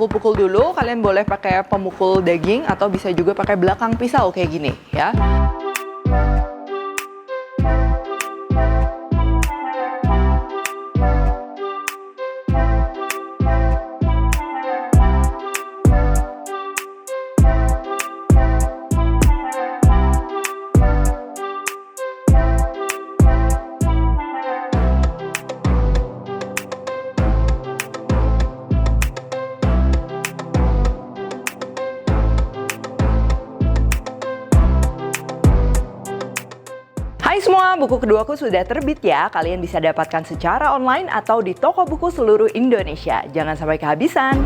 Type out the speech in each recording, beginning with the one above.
pukul-pukul dulu. Kalian boleh pakai pemukul daging atau bisa juga pakai belakang pisau kayak gini ya. Hai semua, buku keduaku sudah terbit ya. Kalian bisa dapatkan secara online atau di toko buku seluruh Indonesia. Jangan sampai kehabisan.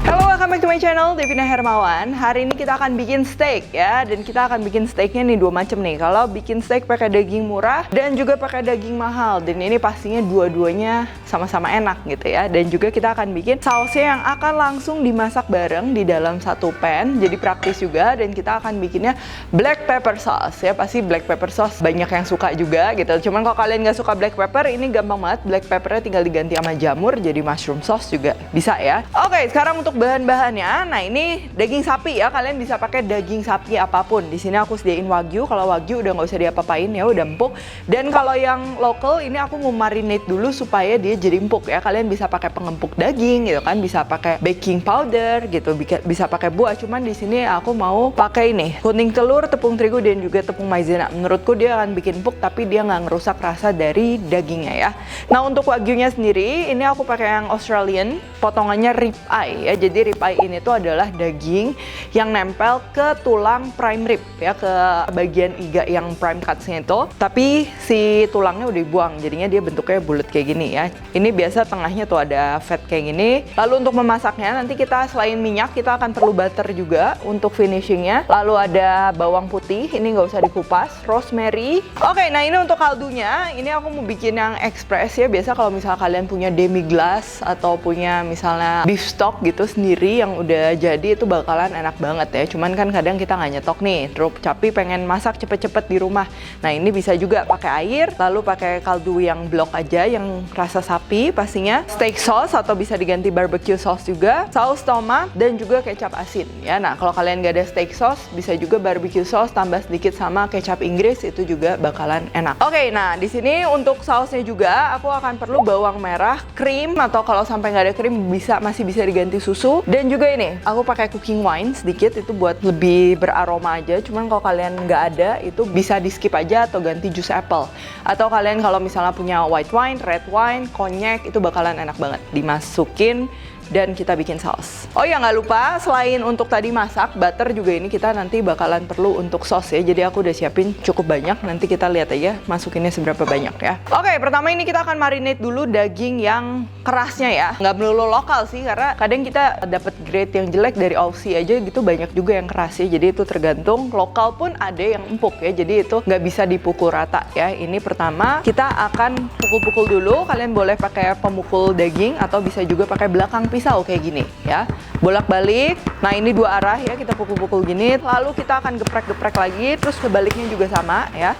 Halo, welcome back to my channel, Devina Hermawan. Hari ini kita akan bikin steak ya. Dan kita akan bikin steaknya nih dua macam nih. Kalau bikin steak pakai daging murah dan juga pakai daging mahal. Dan ini pastinya dua-duanya sama-sama enak gitu ya. Dan juga kita akan bikin sausnya yang akan langsung dimasak bareng di dalam satu pan. Jadi praktis juga. Dan kita akan bikinnya black pepper sauce ya. Pasti black pepper sauce banyak yang suka juga gitu. Cuman kalau kalian nggak suka black pepper, ini gampang banget. Black peppernya tinggal diganti sama jamur jadi mushroom sauce juga bisa ya. Oke, sekarang untuk bahan-bahannya. Nah, ini daging sapi ya. Kalian bisa pakai daging sapi apapun. Di sini aku sediain wagyu. Kalau wagyu udah nggak usah diapa-apain ya, udah empuk. Dan kalau yang local ini aku mau marinate dulu supaya dia jadi empuk ya. Kalian bisa pakai pengempuk daging gitu kan, bisa pakai baking powder gitu, bisa pakai buah. Cuman di sini aku mau pakai ini kuning telur, tepung terigu dan juga tepung maizena. Menurutku dia akan bikin empuk tapi dia nggak ngerusak rasa dari dagingnya ya. Nah, untuk wagyunya sendiri ini aku pakai yang Australian, potongannya rib eye ya. Jadi rib eye ini tuh adalah daging yang nempel ke tulang prime rib ya, ke bagian iga yang prime cuts-nya itu. Tapi si tulangnya udah dibuang, jadinya dia bentuknya bulat kayak gini ya. Ini biasa tengahnya tuh ada fat kayak gini. Lalu untuk memasaknya nanti kita selain minyak kita akan perlu butter juga untuk finishingnya. Lalu ada bawang putih, ini nggak usah dikupas, rosemary. Oke, nah ini untuk kaldunya, ini aku mau bikin yang express ya. Biasa kalau misalnya kalian punya demi glace atau punya misalnya beef stock gitu sendiri yang udah jadi, itu bakalan enak banget ya. Cuman kan kadang kita nggak nyetok nih, terus tapi pengen masak cepet-cepet di rumah. Nah, ini bisa juga pakai air, lalu pakai kaldu yang blok aja yang rasa sapi pastinya, steak sauce atau bisa diganti barbecue sauce juga, saus tomat dan juga kecap asin ya. Nah, kalau kalian nggak ada steak sauce bisa juga barbecue sauce tambah sedikit sama kecap Inggris, itu juga bakalan enak. Oke, nah di sini untuk sausnya juga aku akan perlu bawang merah, krim, atau kalau sampai nggak ada krim masih bisa diganti susu. Dan juga ini aku pakai cooking wine sedikit, itu buat lebih beraroma aja. Cuman kalau kalian nggak ada itu bisa di skip aja atau ganti jus apple. Atau kalian kalau misalnya punya white wine, red wine, konyak, itu bakalan enak banget dimasukin dan kita bikin saus. Oh ya, nggak lupa selain untuk tadi masak, butter juga ini kita nanti bakalan perlu untuk sauce ya. Jadi aku udah siapin cukup banyak, nanti kita lihat aja masukinnya seberapa banyak ya. Oke, pertama ini kita akan marinate dulu daging yang kerasnya ya. Nggak melulu lokal sih, karena kadang kita dapat grade yang jelek dari Aussie aja gitu, banyak juga yang keras sih. Jadi itu tergantung, lokal pun ada yang empuk ya. Jadi itu nggak bisa dipukul rata ya. Ini pertama kita akan pukul-pukul dulu. Kalian boleh pakai pemukul daging atau bisa juga pakai belakang pisau kayak gini ya, bolak-balik. Nah, ini dua arah ya, kita pukul-pukul gini, lalu kita akan geprek-geprek lagi, terus kebaliknya juga sama ya.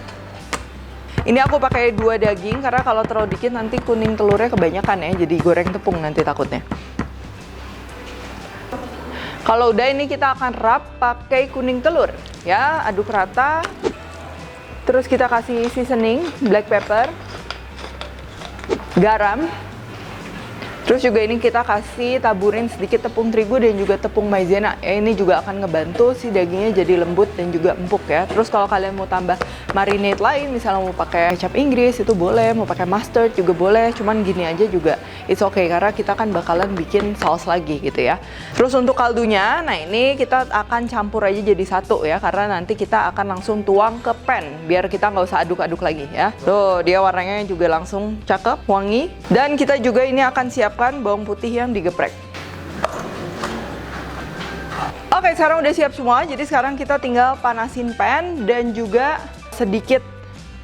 Ini aku pakai dua daging karena kalau terlalu dikit nanti kuning telurnya kebanyakan ya, jadi goreng tepung nanti takutnya. Kalau udah, ini kita akan wrap pakai kuning telur ya, aduk rata. Terus kita kasih seasoning, black pepper, garam. Terus juga ini kita kasih taburin sedikit tepung terigu dan juga tepung maizena ya. Ini juga akan ngebantu si dagingnya jadi lembut dan juga empuk ya. Terus kalau kalian mau tambah marinade lain, misalnya mau pakai kecap Inggris itu boleh, mau pakai mustard juga boleh. Cuman gini aja juga it's okay karena kita kan bakalan bikin saus lagi gitu ya. Terus untuk kaldunya, nah ini kita akan campur aja jadi satu ya, karena nanti kita akan langsung tuang ke pan biar kita nggak usah aduk-aduk lagi ya. Tuh, dia warnanya juga langsung cakep, wangi. Dan kita juga ini akan siapkan bawang putih yang digeprek. Oke, sekarang udah siap semua. Jadi sekarang kita tinggal panasin pan dan juga sedikit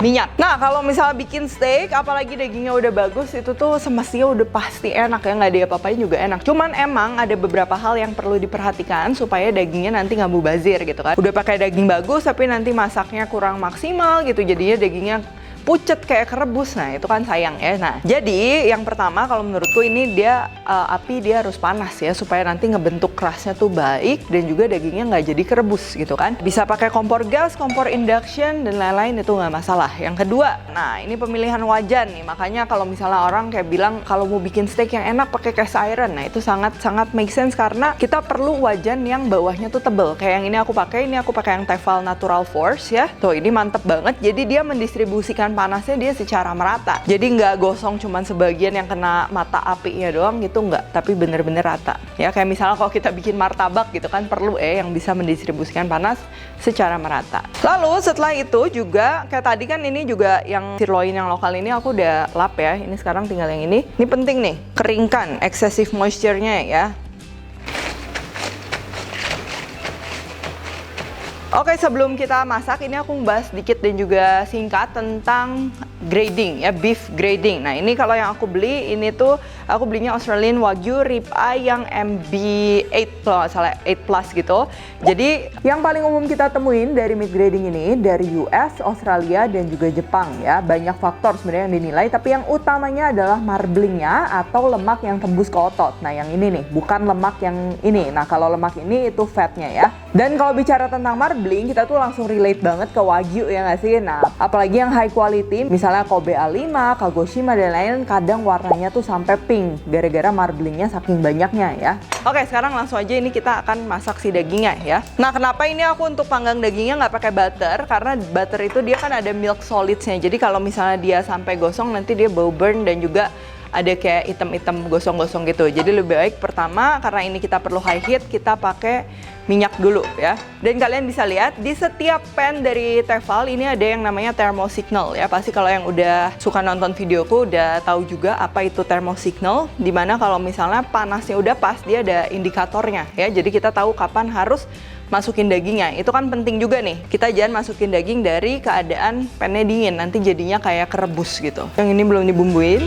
minyak. Nah, kalau misalnya bikin steak, apalagi dagingnya udah bagus, itu tuh semestinya udah pasti enak ya, nggak diapa-apain juga enak. Cuman emang ada beberapa hal yang perlu diperhatikan supaya dagingnya nanti nggak mubazir gitu kan. Udah pakai daging bagus, tapi nanti masaknya kurang maksimal gitu, jadinya dagingnya pucet kayak kerebus. Nah, itu kan sayang ya. Nah, jadi yang pertama kalau menurutku ini dia api dia harus panas ya supaya nanti ngebentuk crustnya tuh baik dan juga dagingnya nggak jadi kerebus gitu kan. Bisa pakai kompor gas, kompor induction dan lain-lain itu nggak masalah. Yang kedua, nah ini pemilihan wajan nih. Makanya kalau misalnya orang kayak bilang kalau mau bikin steak yang enak pakai cast iron, nah itu sangat make sense karena kita perlu wajan yang bawahnya tuh tebel. Kayak yang ini aku pakai yang Tefal Natural Force ya. Tuh ini mantep banget. Jadi dia mendistribusikan panasnya dia secara merata. Jadi nggak gosong cuman sebagian yang kena mata apinya doang gitu, nggak. Tapi bener-bener rata. Ya kayak misalnya kalau kita bikin martabak gitu kan perlu yang bisa mendistribusikan panas secara merata. Lalu setelah itu juga kayak tadi kan ini juga yang sirloin yang lokal ini aku udah lap ya. Ini sekarang tinggal yang ini. Ini penting nih, keringkan excessive moisture-nya ya. Oke, sebelum kita masak, ini aku membahas sedikit dan juga singkat tentang grading ya, beef grading. Nah, ini kalau yang aku beli, ini tuh aku belinya Australian Wagyu ribeye yang MB8 kalau nggak salah, 8 plus gitu. Jadi, yang paling umum kita temuin dari meat grading ini dari US, Australia, dan juga Jepang ya. Banyak faktor sebenarnya yang dinilai, tapi yang utamanya adalah marblingnya atau lemak yang tembus ke otot. Nah, yang ini nih, bukan lemak yang ini. Nah, kalau lemak ini itu fatnya ya. Dan kalau bicara tentang marbling, kita tuh langsung relate banget ke Wagyu ya nggak sih? Nah, apalagi yang high quality, misalnya Kobe A5, Kagoshima, dan lain-lain, kadang warnanya tuh sampai pink, gara-gara marblingnya saking banyaknya ya. Oke, sekarang langsung aja ini kita akan masak si dagingnya ya. Nah, kenapa ini aku untuk panggang dagingnya nggak pakai butter? Karena butter itu dia kan ada milk solidsnya, jadi kalau misalnya dia sampai gosong, nanti dia bau burn dan juga ada kayak item-item gosong-gosong gitu. Jadi lebih baik pertama, karena ini kita perlu high heat, kita pakai minyak dulu ya. Dan kalian bisa lihat di setiap pan dari Tefal ini ada yang namanya thermal signal ya. Pasti kalau yang udah suka nonton videoku udah tahu juga apa itu thermal signal. Dimana kalau misalnya panasnya udah pas, dia ada indikatornya ya. Jadi kita tahu kapan harus masukin dagingnya. Itu kan penting juga nih. Kita jangan masukin daging dari keadaan pannya dingin. Nanti jadinya kayak kerebus gitu. Yang ini belum dibumbuin.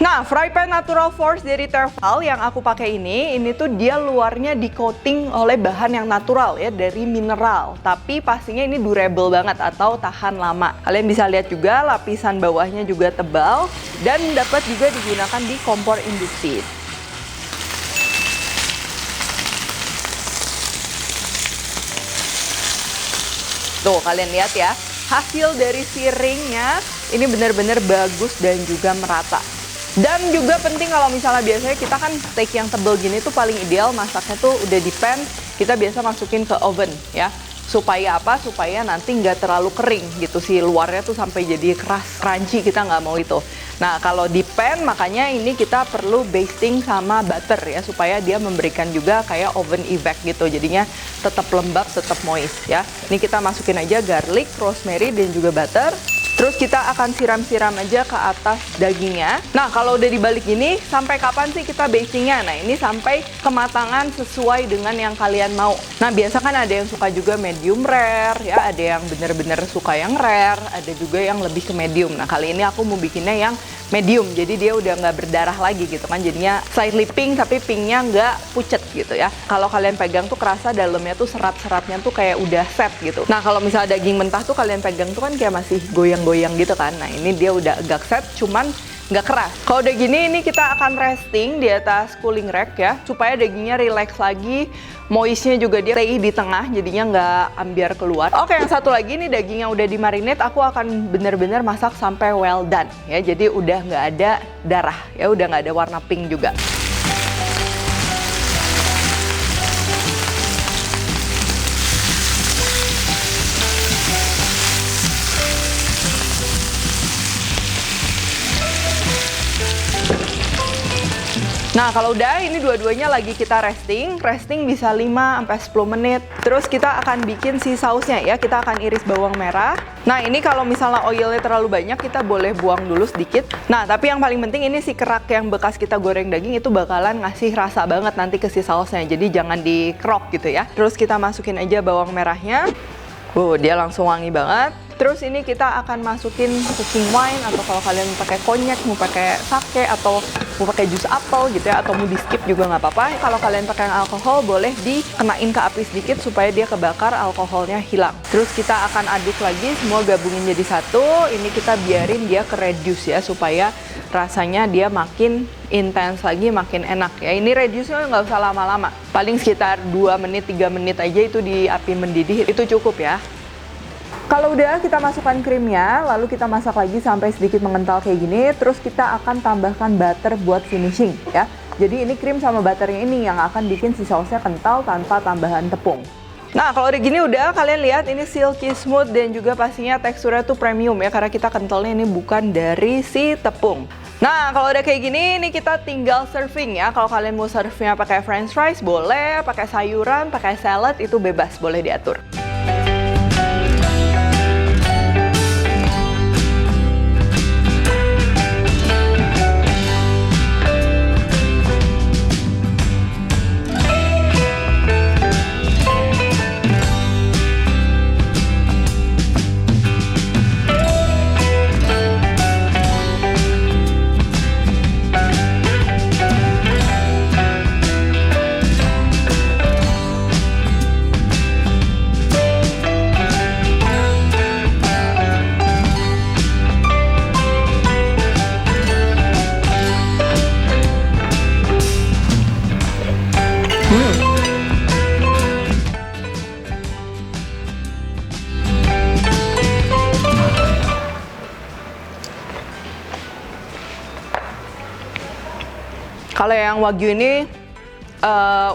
Nah, fry pan Natural Force dari Tefal yang aku pakai ini tuh dia luarnya di coating oleh bahan yang natural ya, dari mineral. Tapi pastinya ini durable banget atau tahan lama. Kalian bisa lihat juga lapisan bawahnya juga tebal dan dapat juga digunakan di kompor induksi. Tuh, kalian lihat ya, hasil dari siringnya ini benar-benar bagus dan juga merata. Dan juga penting kalau misalnya biasanya kita kan steak yang tebel gini tuh paling ideal masaknya tuh udah di pan, kita biasa masukin ke oven ya. Supaya apa? Supaya nanti nggak terlalu kering gitu sih, luarnya tuh sampai jadi keras, crunchy, kita nggak mau itu. Nah, kalau di pan makanya ini kita perlu basting sama butter ya, supaya dia memberikan juga kayak oven effect gitu, jadinya tetap lembab, tetap moist ya. Ini kita masukin aja garlic, rosemary, dan juga butter. Terus kita akan siram-siram aja ke atas dagingnya. Nah, kalau udah dibalik gini, sampai kapan sih kita bastingnya? Nah, ini sampai kematangan sesuai dengan yang kalian mau. Nah, biasa kan ada yang suka juga medium rare, ya. Ada yang bener-bener suka yang rare, ada juga yang lebih ke medium. Nah, kali ini aku mau bikinnya yang medium, jadi dia udah nggak berdarah lagi gitu kan. Jadinya slightly pink, tapi pinknya nggak pucet gitu ya. Kalau kalian pegang tuh kerasa dalamnya tuh serat-seratnya tuh kayak udah set gitu. Nah, kalau misalnya daging mentah tuh kalian pegang tuh kan kayak masih goyang-goyang gitu kan. Nah, ini dia udah agak set, cuman nggak keras. Kalau udah gini, ini kita akan resting di atas cooling rack ya, supaya dagingnya relax lagi, moistnya juga dia stay di tengah, jadinya nggak ambiar keluar. Oke, yang satu lagi nih daging yang udah dimarinate, aku akan bener-bener masak sampai well done ya, jadi udah nggak ada darah ya, udah nggak ada warna pink juga. Nah, kalau udah ini dua-duanya lagi kita resting bisa 5-10 menit. Terus kita akan bikin si sausnya ya, kita akan iris bawang merah. Nah, ini kalau misalnya oilnya terlalu banyak, kita boleh buang dulu sedikit. Nah, tapi yang paling penting ini si kerak yang bekas kita goreng daging itu bakalan ngasih rasa banget nanti ke si sausnya. Jadi jangan dikerok gitu ya. Terus kita masukin aja bawang merahnya. Dia langsung wangi banget. Terus ini kita akan masukin cooking wine, atau kalau kalian mau pakai konyak, mau pakai sake, atau mau pakai jus apel gitu ya, atau mau di skip juga nggak apa-apa. Kalau kalian pakai yang alkohol, boleh dikenain ke api sedikit supaya dia kebakar, alkoholnya hilang. Terus kita akan aduk lagi, semua gabungin jadi satu. Ini kita biarin dia ke reduce ya, supaya rasanya dia makin intens lagi, makin enak ya. Ini reduce-nya nggak usah lama-lama, paling sekitar 2 menit, 3 menit aja itu di api mendidih, itu cukup ya. Kalau udah kita masukkan krimnya, lalu kita masak lagi sampai sedikit mengental kayak gini, terus kita akan tambahkan butter buat finishing ya. Jadi ini krim sama butternya ini yang akan bikin si sausnya kental tanpa tambahan tepung. Nah, kalau udah gini udah, kalian lihat ini silky smooth dan juga pastinya teksturnya tuh premium ya, karena kita kentalnya ini bukan dari si tepung. Nah, kalau udah kayak gini, ini kita tinggal serving ya. Kalau kalian mau serve-nya pakai french fries, boleh. Pakai sayuran, pakai salad, itu bebas, boleh diatur. Kalau yang wagyu ini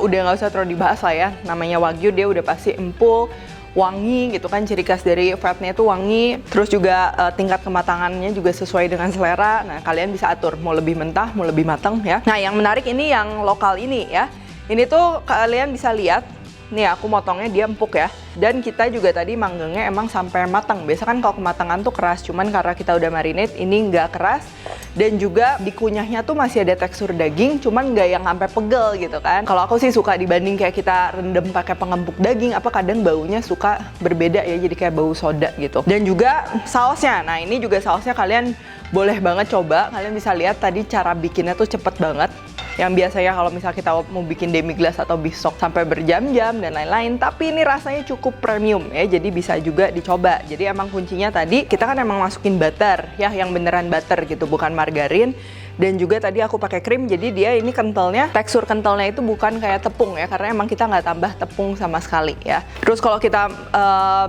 udah nggak usah terlalu dibahas lah ya. Namanya wagyu, dia udah pasti empul, wangi gitu kan. Ciri khas dari fatnya itu wangi. Terus juga tingkat kematangannya juga sesuai dengan selera. Nah, kalian bisa atur mau lebih mentah, mau lebih matang ya. Nah, yang menarik ini yang lokal ini ya. Ini tuh kalian bisa lihat. Nih aku motongnya dia empuk ya. Dan kita juga tadi manggangnya emang sampai matang. Biasa kan kalau kematangan tuh keras, cuman karena kita udah marinate ini nggak keras. Dan juga di kunyahnya tuh masih ada tekstur daging, cuman nggak yang sampai pegel gitu kan. Kalau aku sih suka dibanding kayak kita rendam pakai pengempuk daging, apa kadang baunya suka berbeda ya, jadi kayak bau soda gitu. Dan juga sausnya, nah ini juga sausnya kalian boleh banget coba. Kalian bisa lihat tadi cara bikinnya tuh cepet banget. Yang biasanya kalau misal kita mau bikin demi glace atau beef stock sampai berjam-jam dan lain-lain, tapi ini rasanya cukup premium ya, jadi bisa juga dicoba. Jadi emang kuncinya tadi kita kan emang masukin butter ya, yang beneran butter gitu, bukan margarin. Dan juga tadi aku pakai krim, jadi dia ini kentalnya, tekstur kentalnya itu bukan kayak tepung ya, karena emang kita nggak tambah tepung sama sekali ya. Terus kalau kita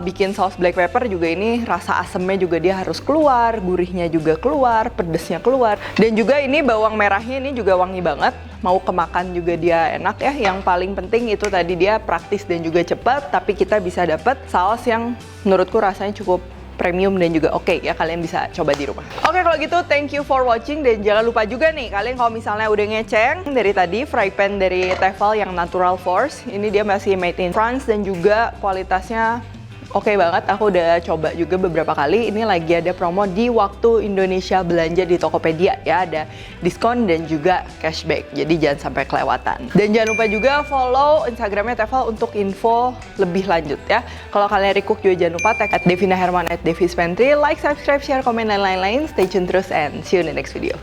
bikin saus black pepper juga ini rasa asemnya juga dia harus keluar, gurihnya juga keluar, pedesnya keluar. Dan juga ini bawang merahnya ini juga wangi banget, mau kemakan juga dia enak ya. Yang paling penting itu tadi dia praktis dan juga cepat, tapi kita bisa dapat saus yang menurutku rasanya cukup premium dan juga oke ya, kalian bisa coba di rumah. Oke, kalau gitu thank you for watching, dan jangan lupa juga nih kalian kalau misalnya udah ngeceng dari tadi fry pan dari Tefal yang Natural Force, ini dia masih made in France dan juga kualitasnya oke banget. Aku udah coba juga beberapa kali. Ini lagi ada promo di waktu Indonesia belanja di Tokopedia ya, ada diskon dan juga cashback, jadi jangan sampai kelewatan. Dan jangan lupa juga follow Instagramnya Tefal untuk info lebih lanjut ya. Kalau kalian recook juga jangan lupa tag @devinaherman @devispantry, like, subscribe, share, komen, dan lain-lain. Stay tune terus and see you in the next video.